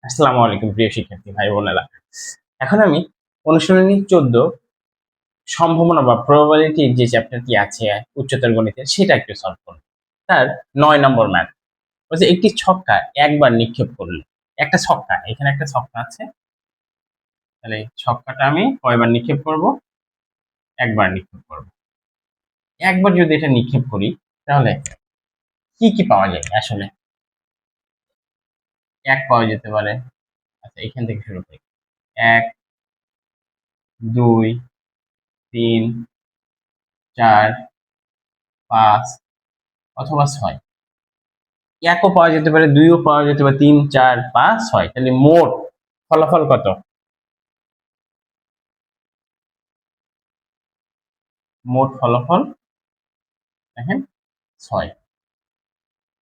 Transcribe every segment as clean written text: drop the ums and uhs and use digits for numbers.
আসসালামু আলাইকুম প্রিয় শিক্ষার্থী ভাই বোনেরা। এখন আমি অনুশীলনী 14 সম্ভাবনা বা প্রবাবিলিটির যে চ্যাপ্টারটি আছে উচ্চতর গণিতের সেটা একটু সলভ করব। তার 9 নম্বর ম্যাথ বলছে একটি ছক্কা একবার নিক্ষেপ করলে, একটা ছক্কা, এখানে একটা ছক্কা আছে, তাহলে এই ছক্কাটা আমি কয়বার নিক্ষেপ করব? একবার নিক্ষেপ করব। একবার যদি এটা নিক্ষেপ করি তাহলে কি কি পাওয়া যায়? আসলে এক পাওয়া যেতে পারে। আচ্ছা, এখান থেকে শুরু করি। 1, 2, 3, 4, 5 অথবা 6। একও পাওয়া যেতে পারে, দুইও পাওয়া যেতে পারে, 3, 4, 5, 6। তাহলে মোট ফলাফল কত? মোট ফলাফল দেখেন 6।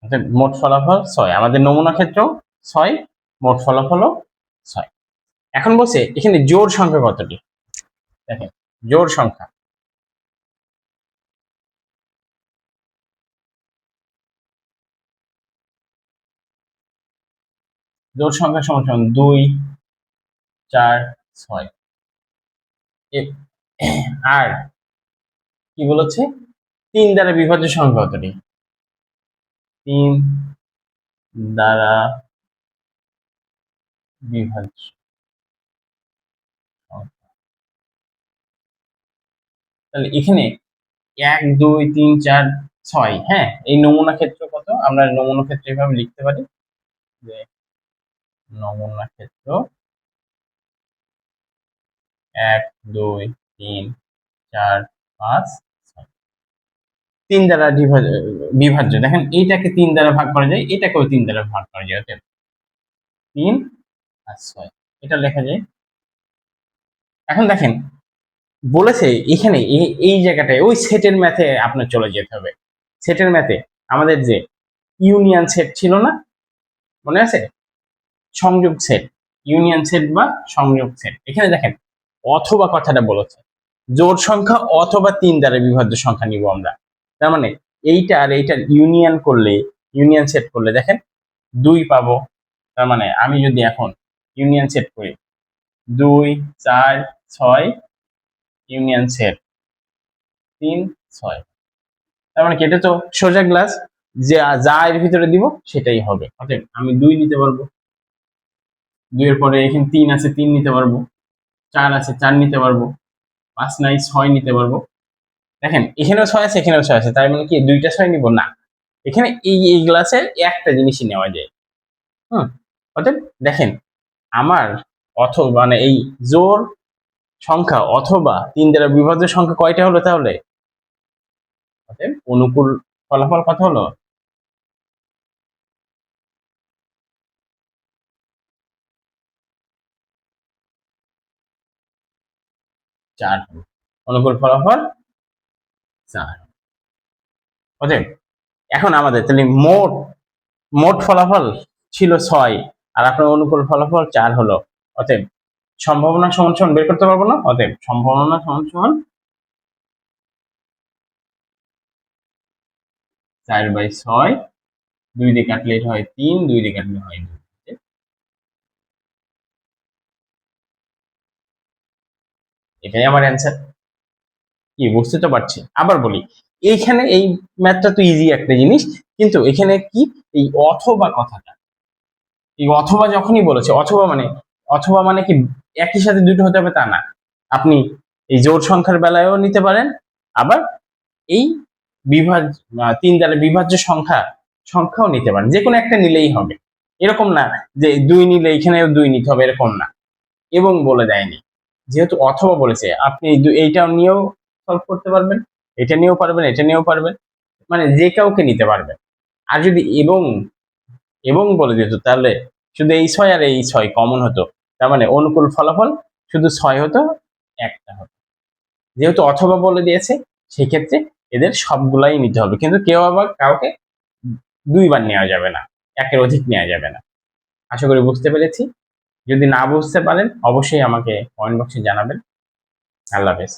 অর্থাৎ মোট ফলাফল 6। আমাদের নমুনা ক্ষেত্রেও 6, মোট ফলাফলও 6। এখন বলছে এখানে জোড় সংখ্যা কতটি? দেখেন জোড় সংখ্যা, জোড় সংখ্যা সমান সমান 2, 4, 6। আর কি বলেছে? 3 দ্বারা বিভাজ্য সংখ্যা কতটি? 3 দ্বারা বিভাজ্য সংখ্যা। তাহলে এখানে 1, 2, 3, 4, 6, হ্যাঁ, এই নমুনা ক্ষেত্র কত? আমরা নমুনা ক্ষেত্র এভাবে লিখতে পারি যে নমুনা ক্ষেত্র 1, 2, 3, 4, 5, 6। 3 দ্বারা বিভাজ্য। দেখেন এইটাকে 3 দ্বারা ভাগ করা যায়, এটাকেও 3 দ্বারা ভাগ করা যায়। অতএব 3 আর 6 এটা লেখা যায়। এখন দেখেন বলেছে এখানে এই জায়গাটায় ওই সেটের ম্যাথে আপনার চলে যেতে হবে। সেটের ম্যাথে আমাদের যে ইউনিয়ন সেট ছিল না, মনে আছে? সংযোগ সেট, ইউনিয়ন সেট বা সংযোগ সেট। এখানে দেখেন অথবা কথাটা বলেছে, জোড় সংখ্যা অথবা 3 দ্বারা বিভাজ্য সংখ্যা নিব আমরা। তার মানে এইটা আর এইটার ইউনিয়ন করলে, ইউনিয়ন সেট করলে দেখেন 2 পাবো। তার মানে আমি যদি এখন ইউনিয়ন সেট করি 2, 4, 6 ইউনিয়ন সেট 3, 6, তার মানে কেটে তো সোজা গ্লাস, যে যা এর ভিতরে দিব সেটাই হবে। অতএব আমি 2 নিতে পারবো, 2 এর পরে এখানে 3 আছে, 3 নিতে পারবো, 4 আছে, 4 নিতে পারবো, 5 নাই, 6 নিতে পারবো। দেখেন এখানেও 6 আছে, এখানেও 6 আছে, তাই মানে কি 2টা 6 নিব না? এখানে এই গ্লাসের একটা জিনিসই নেওয়া যায়। হুম, অতএব দেখেন আমার অথবা মানে এই জোড় সংখ্যা অথবা 3 দ্বারা বিভাজ্য সংখ্যা কয়টা হলো তাহলে? অতএব অনুকূল ফলাফল কত হলো? 4 হলো। অনুকূল ফলাফল 4। অতএব এখন আমাদের তাহলে মোট মোট ফলাফল ছিল 6 আর আপনার অনুকূল ফলাফল 4 হলো। অতএব সম্ভাবনা সমান সমান বের করতে পারবো না? অতএব সম্ভাবনা সমান সমান 4/6। 2 দিয়ে কাটলে এটা হয় 3, 2 দিয়ে কাটলে হয় 2। এটাই আমার অ্যান্সার। কি বুঝতে তো পারছি? আবার বলি, এইখানে এই ম্যাথটা তো ইজি একটা জিনিস, কিন্তু এখানে কি এই অথবা কথাটা, এই অথবা যখনই বলেছে, অথবা মানে কি একই সাথে দুটো হতে হবে তা না। আপনি এই জোড় সংখ্যার বেলায়ও নিতে পারেন, আবার এই বিভাজ্য 3 দ্বারা বিভাজ্য সংখ্যাও নিতে পারেন। যে কোনো একটা নিলেই হবে। এরকম না যে 2 নিলে এখানেও 2 নিতে হবে, এরকম না। এবং বলে দেয়নি, যেহেতু অথবা বলেছে আপনি এইটা নিয়েও সলভ করতে পারবেন, এটা নিয়েও পারবেন, এটা নিয়েও পারবেন, মানে যে কাউকে নিতে পারবেন। আর যদি এবং বলে দিত তাহলে শুধু এই 6 আর এই 6 কমন হতো, তার মানে অনুকূল ফলাফল শুধু 6 হতো, একটা হতো। যেহেতু অথবা বলে দিয়েছে সেক্ষেত্রে এদের সবগুলাই নিতে হবে, কিন্তু কেউ আবার কাউকে 2 বার নেওয়া যাবে না, একের অধিক নেওয়া যাবে না। আশা করি বুঝতে পেরেছি। যদি না বুঝতে পারেন অবশ্যই আমাকে কমেন্ট বক্সে জানাবেন। আল্লাহ হাফেজ।